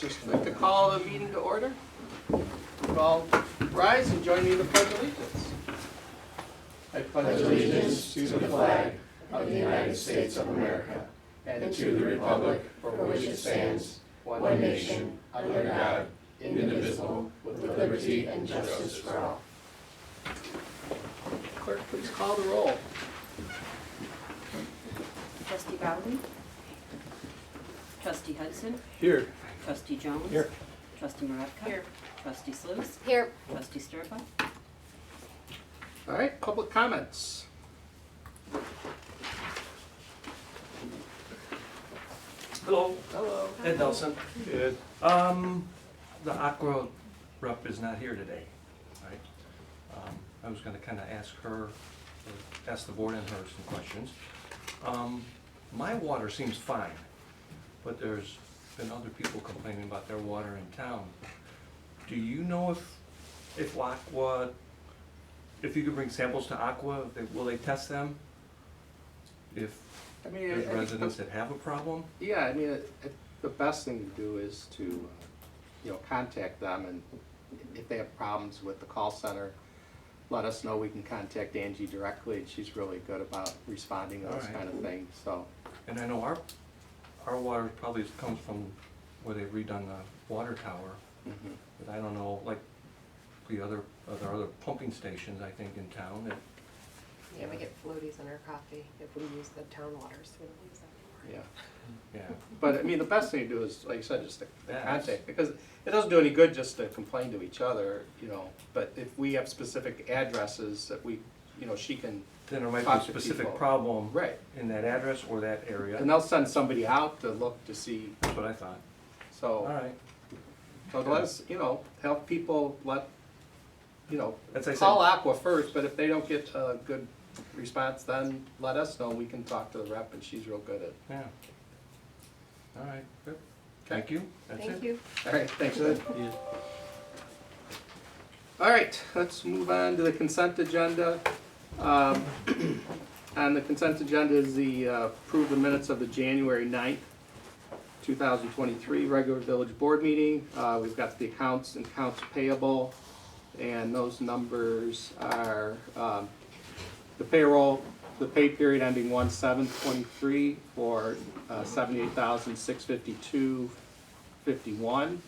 Just like to call the meeting to order. All rise and join me in the Pledge of Allegiance. I pledge allegiance to the flag of the United States of America and to the republic for which it stands, one nation, under God, indivisible, with liberty and justice for all. Clerk, please call the roll. Trustee Bowden? Trustee Hudson? Here. Trustee Jones? Here. Trustee Maravka? Here. Trustee Sluse? Here. Trustee Sturba? All right, public comments. Hello, Hello. Ed Nelson. Good. The Aqua rep is not here today, right? I was gonna kinda ask her, or ask the board and her some questions. My water seems fine, but there's been other people complaining about their water in town. Do you know if Aqua, if you could bring samples to Aqua, will they test them? If I mean, there's I think residents that have a problem? yeah, I mean, the best thing to do is to, contact them, and if they have problems with the call center, let us know. We can contact Angie directly, and she's really good about responding to those Alright. kind of things, so. And I know our water probably comes from where they've redone the water tower, Mhm. but I don't know, like the other pumping stations, I think, in town, that, Yeah, we get floaties in our coffee if we use the town waters, we don't use that anymore. Yeah, yeah. but I mean, the best thing to do is, like you said, just to Yeah, contact, because it doesn't do any good just to complain to each other, but if we have specific addresses that we, she can, Then there might be Talk a to specific people. problem right, in that address or that area. and they'll send somebody out to look to see, That's what I thought. so. Alright, So let's, help people, as I said, call Aqua first, but if they don't get a good response, then let us know. We can talk to the rep, and she's real good at. yeah. Alright, good. Thank you, that's it. Thank you. All right, thanks, Ed. All right, let's move on to the consent agenda. On the consent agenda is the approve the minutes of the January 9th, 2023 regular village board meeting. We've got the accounts and accounts payable, and those numbers are the payroll, the pay period ending 1/7/23 for $78,652.51.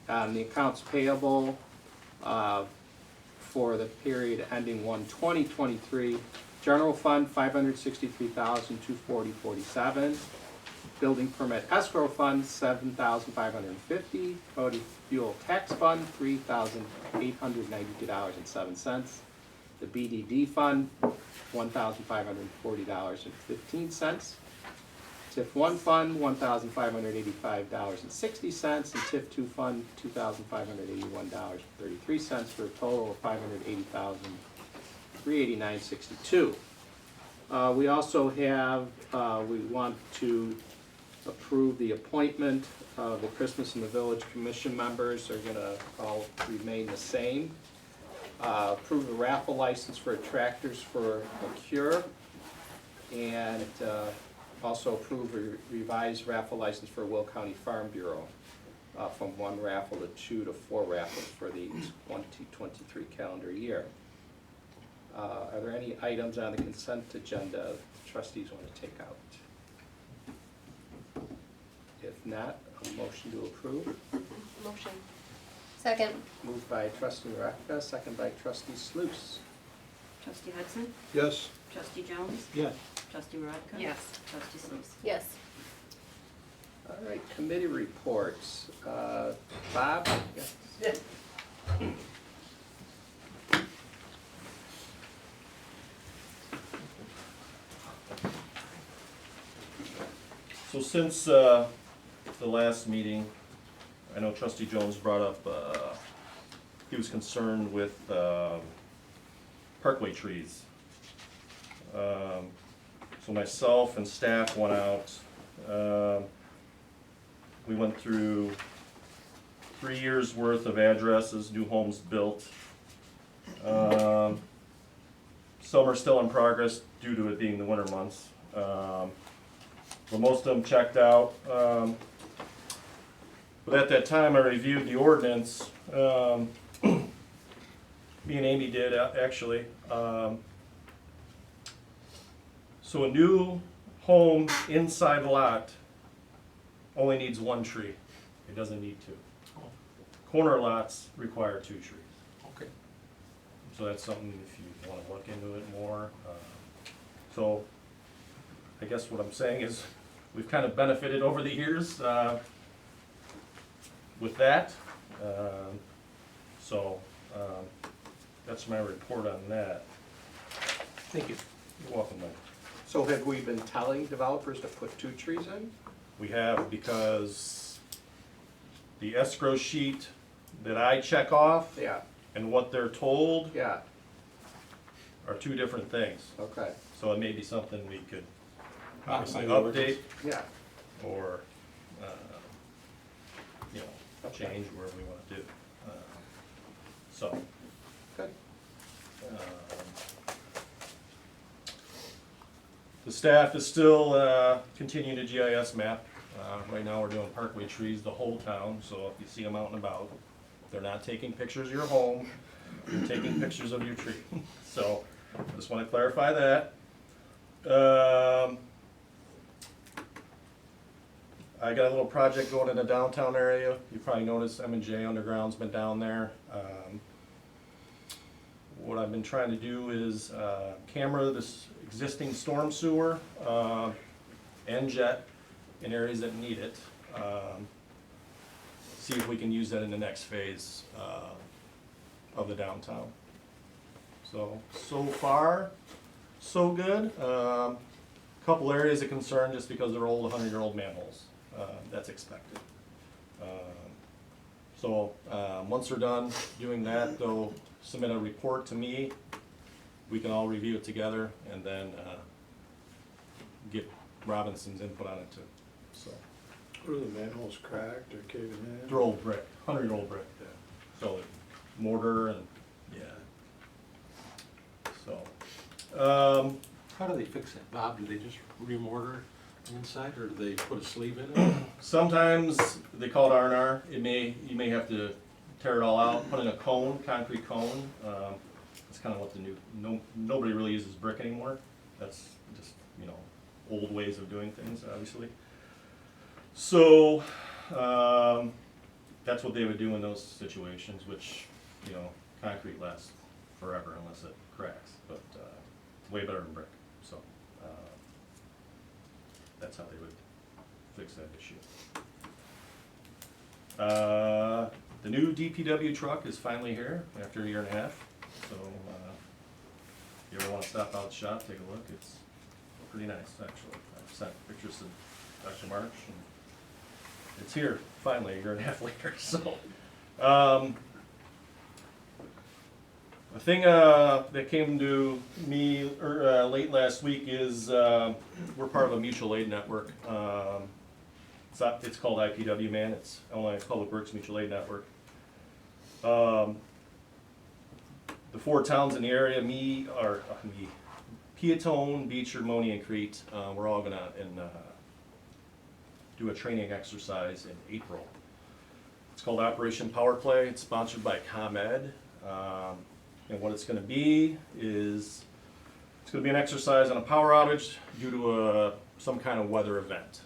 The accounts payable for the period ending 1/20/23, general fund $563,240.47. Building permit escrow fund, $7,550. Motor fuel tax fund, $3,892.07. The BDD fund, $1,540.15. TIF one fund, $1,585.60, and TIF two fund, $2,581.33, for a total of $580,389.62. We also have, we want to approve the appointment of the Christmas in the Village Commission members. They're gonna all remain the same. Approve the raffle license for tractors for a cure. And also approve a revised raffle license for Will County Farm Bureau, from 1 raffle to 2 to 4 raffles for the 2023 calendar year. Are there any items on the consent agenda trustees want to take out? If not, a motion to approve. Motion. Second. Moved by trustee Maravka, second by trustee Sluse. Trustee Hudson? Yes. Trustee Jones? Yes. Trustee Maravka? Yes. Trustee Sluse? Yes. All right, committee reports. Bob? Yes. So since the last meeting, I know trustee Jones brought up, he was concerned with parkway trees. So myself and staff went out. We went through 3 years' worth of addresses, new homes built. Some are still in progress due to it being the winter months. But most of them checked out. But at that time, I reviewed the ordinance, me and Amy did, actually. So a new home inside lot only needs 1 tree. It doesn't need 2. Corner lots require 2 trees. Okay. So that's something if you wanna look into it more. So I guess what I'm saying is we've kind of benefited over the years, with that. So, that's my report on that. Thank you. You're welcome, Mike. So have we been telling developers to put 2 trees in? We have, because the escrow sheet that I check off Yeah, and what they're told yeah, are 2 different things. okay, So it may be something we could obviously Modify the update yeah, or, you know, change where we want to do. So, good. the staff is still continuing to GIS map. Right now, we're doing parkway trees the whole town, so if you see them out and about, they're not taking pictures of your home, they're taking pictures of your tree. So, just want to clarify that. I got a little project going in the downtown area. You probably noticed M&J Underground's been down there. What I've been trying to do is camera this existing storm sewer and jet in areas that need it. See if we can use that in the next phase of the downtown. So far, so good. Couple areas of concern just because they're old 100-year-old manholes. That's expected. Once they're done doing that, they'll submit a report to me. We can all review it together and then get Robinson's input on it too. So Were the manholes cracked or caving in? they're old brick, 100-year-old brick. Yeah. So mortar and yeah. So How do they fix it, Bob? Do they just remortar inside, or do they put a sleeve in it? sometimes they call it R&R. You may have to tear it all out, put in a cone, concrete cone. That's kind of what the new, nobody really uses brick anymore. That's just, you know, old ways of doing things, obviously. So, that's what they would do in those situations, which, you know, concrete lasts forever unless it cracks, but, way better than brick, so, that's how they would fix that issue. The new DPW truck is finally here after a year and a half, so if you ever want to stop out the shop, take a look. It's pretty nice, actually. I've sent pictures to Dr. March, and it's here finally a year and a half later. So, the thing that came to me late last week is we're part of a mutual aid network. It's called IPW Man. It's Illinois Public Works Mutual Aid Network. The 4 towns in the area, Peatone, Beecher, Moni, and Crete, we're all gonna do a training exercise in April. It's called Operation Power Play. It's sponsored by ComEd. And what it's gonna be is, it's gonna be an exercise on a power outage due to some kind of weather event.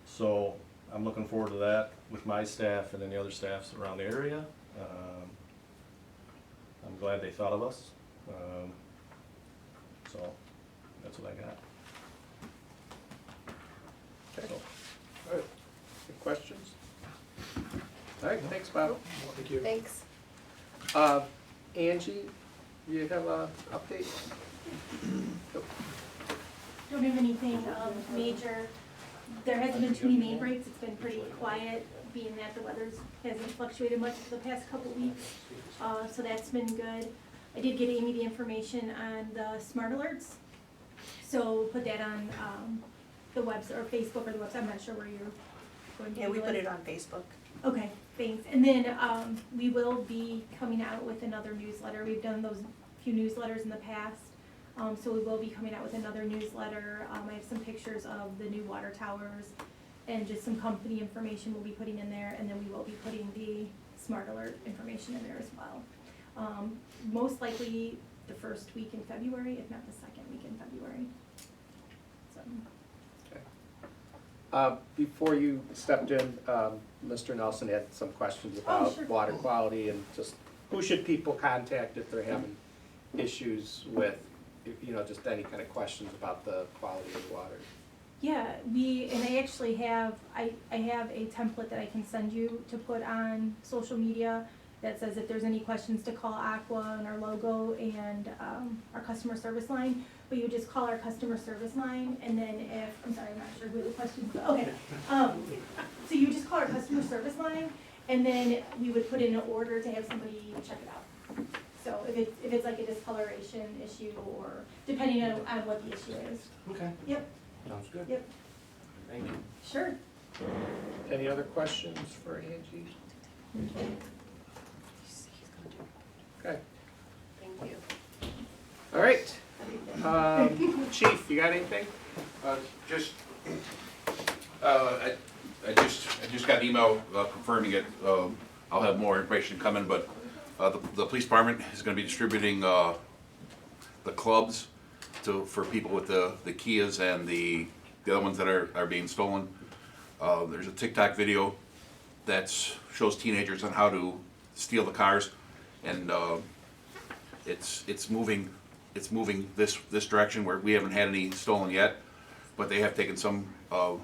So I'm looking forward to that with my staff and then the other staffs around the area. I'm glad they thought of us. So that's what I got. Okay. So, All right, any questions? All right, thanks, Bob. Thank you. Thanks. Angie, you have a update? Don't have anything major. There hasn't been too many main breaks. It's been pretty quiet, being that the weather's hasn't fluctuated much for the past couple weeks. So that's been good. I did get Amy the information on the smart alerts. So put that on the website or Facebook or the website. I'm not sure where you're going to. Yeah, we do put it on Facebook. Okay, thanks. And then we will be coming out with another newsletter. We've done those few newsletters in the past. So we will be coming out with another newsletter. I have some pictures of the new water towers. and just some company information we'll be putting in there, and then we will be putting the Smart Alert information in there as well. Most likely the first week in February, if not the second week in February. So, Before you stepped in, Mr. Nelson had some questions about sure. water quality and just who should people contact if they're having issues with, you know, just any kind of questions about the quality of the water? yeah, and I actually have, I have a template that I can send you to put on social media that says if there's any questions to call Aqua and our logo and our customer service line. But you just call our customer service line, and then if, I'm sorry, I'm not sure who the question is, okay. So you just call our customer service line, and then we would put in an order to have somebody check it out. So if it's like a discoloration issue, or depending on what the issue is. Okay. Yep, Sounds good. yep, Thank you. sure. Any other questions for Angie? Okay, Thank you. all right. Chief, you got anything? Just, I just got an email confirming it. I'll have more information coming, but the police department is gonna be distributing the clubs for people with the Kias and the other ones that are being stolen. There's a TikTok video that shows teenagers on how to steal the cars, and it's moving this direction where we haven't had any stolen yet, but they have taken some a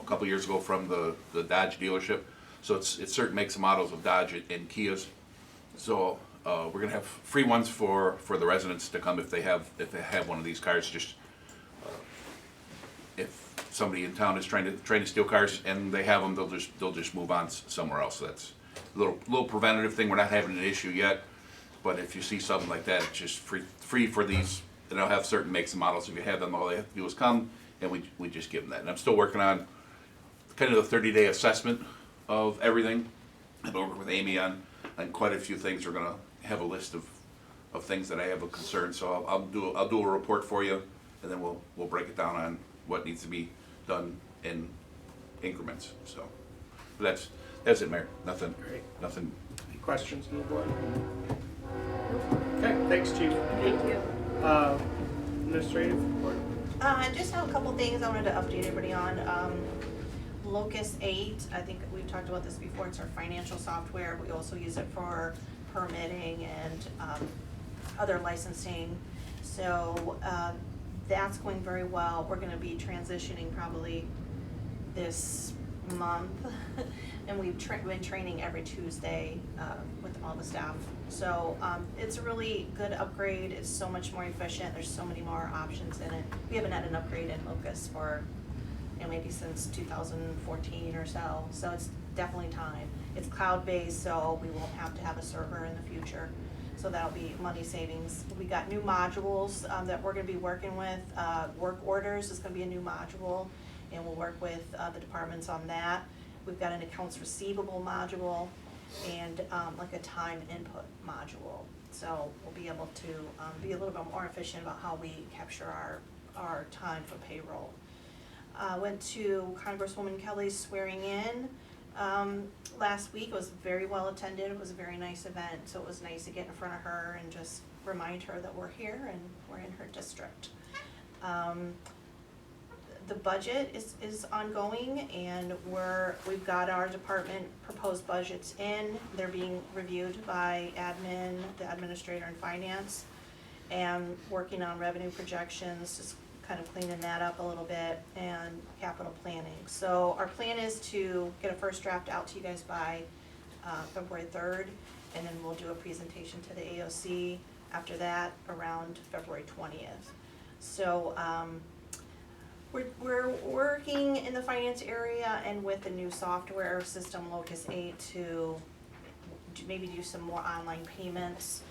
couple years ago from the Dodge dealership. So it's certain makes and models of Dodge and Kias. So we're gonna have free ones for the residents to come if they have one of these cars. Just if somebody in town is trying to steal cars and they have them, they'll just move on somewhere else. So that's a little preventative thing. We're not having an issue yet. But if you see something like that, it's just free for these, and I'll have certain makes and models. If you have them, all they have to do is come, and we just give them that. And I'm still working on kind of the 30-day assessment of everything. I've been working with Amy on quite a few things. We're gonna have a list of things that I have a concern. So I'll do a report for you, and then we'll break it down on what needs to be done in increments. So but that's it, Mayor. Nothing. Any questions from the board? Okay, thanks, Chief. Thank you. Administrative report? Just have a couple things I wanted to update everybody on. Locus 8, I think we've talked about this before, it's our financial software. We also use it for permitting and other licensing. So that's going very well. We're gonna be transitioning probably this month. And we've been training every Tuesday with all the staff. So it's a really good upgrade. It's so much more efficient. There's so many more options in it. We haven't had an upgrade in Locus for maybe since 2014 or so. So it's definitely time. It's cloud-based, so we won't have to have a server in the future. So that'll be money savings. We got new modules that we're gonna be working with. Work orders is gonna be a new module, and we'll work with the departments on that. We've got an accounts receivable module and like a time input module. So we'll be able to be a little bit more efficient about how we capture our time for payroll. Went to Congresswoman Kelly's swearing in last week. It was very well attended. It was a very nice event. So it was nice to get in front of her and just remind her that we're here and we're in her district. The budget is ongoing, and we've got our department proposed budgets in. They're being reviewed by admin, the administrator, and finance, and working on revenue projections, just kind of cleaning that up a little bit, and capital planning. So our plan is to get a first draft out to you guys by February 3rd, and then we'll do a presentation to the AOC after that around February 20th. So we're working in the finance area and with the new software system Locus 8 to maybe do some more online payments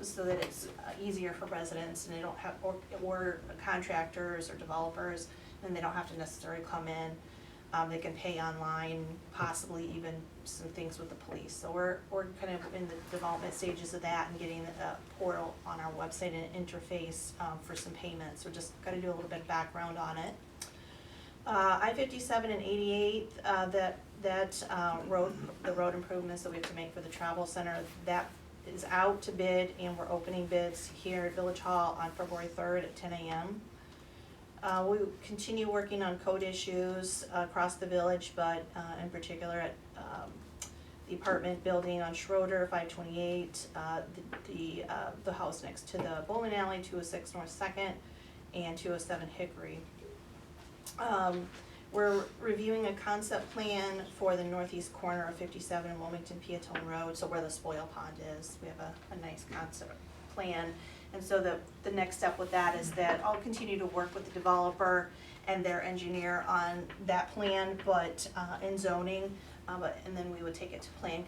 so that it's easier for residents and they don't have, or contractors or developers, and they don't have to necessarily come in. They can pay online, possibly even some things with the police. So we're kind of in the development stages of that and getting a portal on our website and an interface for some payments. So just gotta do a little bit of background on it. I-57 and 88, the road improvements that we have to make for the travel center, that is out to bid, and we're opening bids here at Village Hall on February 3rd at 10 a.m. We continue working on code issues across the village, but in particular at the apartment building on Schroeder, 528, the house next to the bowling alley, 206 North 2nd, and 207 Hickory. We're reviewing a concept plan for the northeast corner of 57 Wilmington Peatone Road, so where the spoil pond is. We have a nice concept plan. And so the next step with that is that I'll continue to work with the developer and their engineer on that plan, but in zoning, and then we would take it to Planning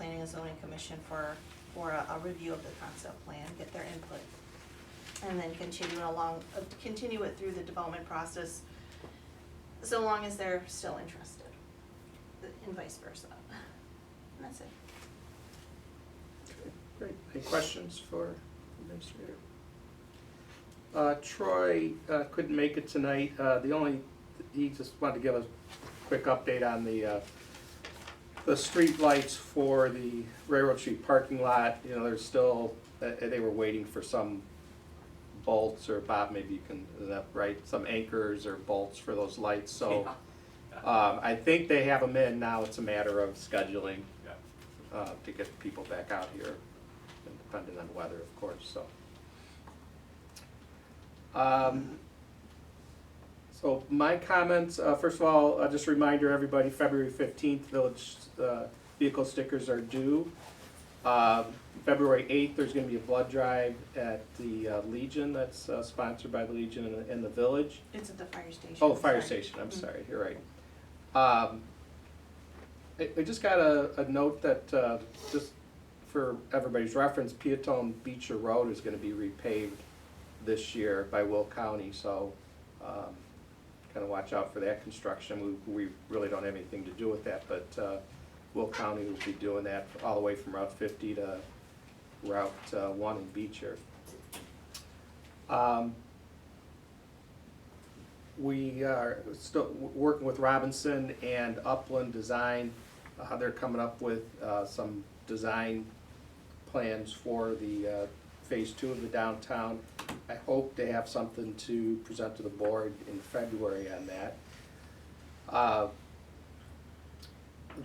and Zoning Commission for a review of the concept plan, get their input, and then continue it through the development process, so long as they're still interested, and vice versa. And that's it. Great. Any questions for Administrator? Troy couldn't make it tonight. He just wanted to give a quick update on the street lights for the Railroad Street parking lot. You know, there's still, they were waiting for some bolts, or Bob, maybe you can, is that right? Some anchors or bolts for those lights, so. I think they have them in now, it's a matter of scheduling to get people back out here, and depending on the weather, of course, so. So my comments, first of all, just a reminder, everybody, February 15th, village vehicle stickers are due. February 8th, there's gonna be a blood drive at the Legion, that's sponsored by the Legion in the village. It's at the fire station. Oh, fire Sorry. station, I'm sorry, you're right. I just got a note that, just for everybody's reference, Peatone Beecher Road is gonna be repaved this year by Will County, so, kinda watch out for that construction. We really don't have anything to do with that, but, Will County will be doing that all the way from Route 50 to Route 1 in Beecher. We are still working with Robinson and Upland Design. They're coming up with some design plans for the Phase 2 of the downtown. I hope to have something to present to the board in February on that.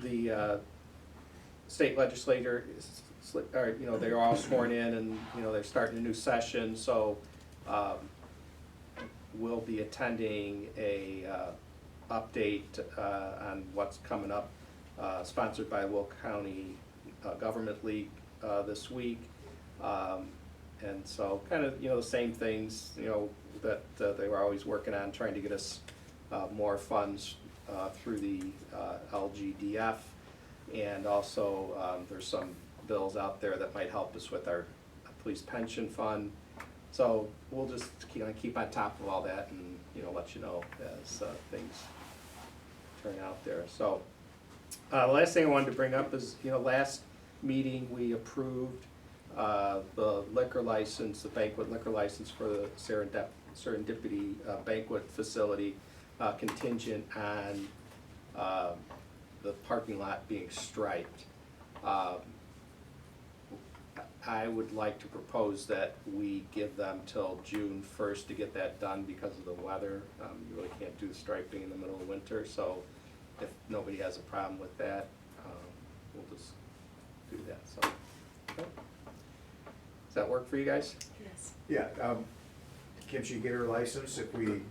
The state legislator they're all sworn in, and they're starting a new session, so we'll be attending a update on what's coming up, sponsored by Will County Government League this week, and so kind of the same things that they were always working on, trying to get us more funds through the LGDF, and also there's some bills out there that might help us with our police pension fund. So we'll just keep on top of all that and let you know as things turn out there. So the last thing I wanted to bring up is last meeting we approved the liquor license, the banquet liquor license for the Serendipity banquet facility, contingent on the parking lot being striped. I would like to propose that we give them till June 1st to get that done because of the weather. You really can't do the striping in the middle of winter, so if nobody has a problem with that, we'll just do that, so. Okay. Does that work for you guys? Yes. Yeah, can she get her license if we,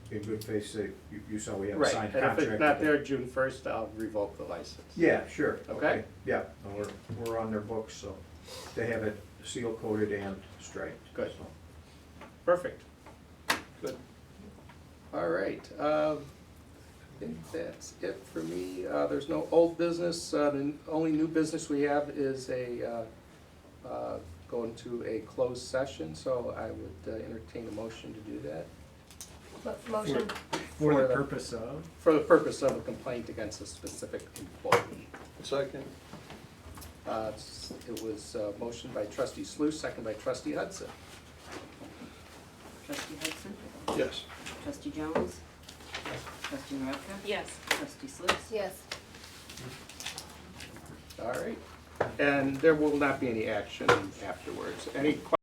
in good faith, say, you saw we have a signed Right, contract? and if it's not there June 1st, I'll revoke the license. Yeah, sure. Okay. Yeah, no, we're on their books, so they have it seal coated and striped. Good. so. Perfect. Good. All right, I think that's it for me. There's no old business. The only new business we have is going to a closed session, so I would entertain a motion to do that. Motion. For the purpose of? For the purpose of a complaint against a specific employee. Second. It was motion by trustee Sluse, second by trustee Hudson. Trustee Hudson? Yes. Trustee Jones? Trustee Maravka? Yes. Trustee Sluse? Yes. All right. And there will not be any action afterwards. Any questions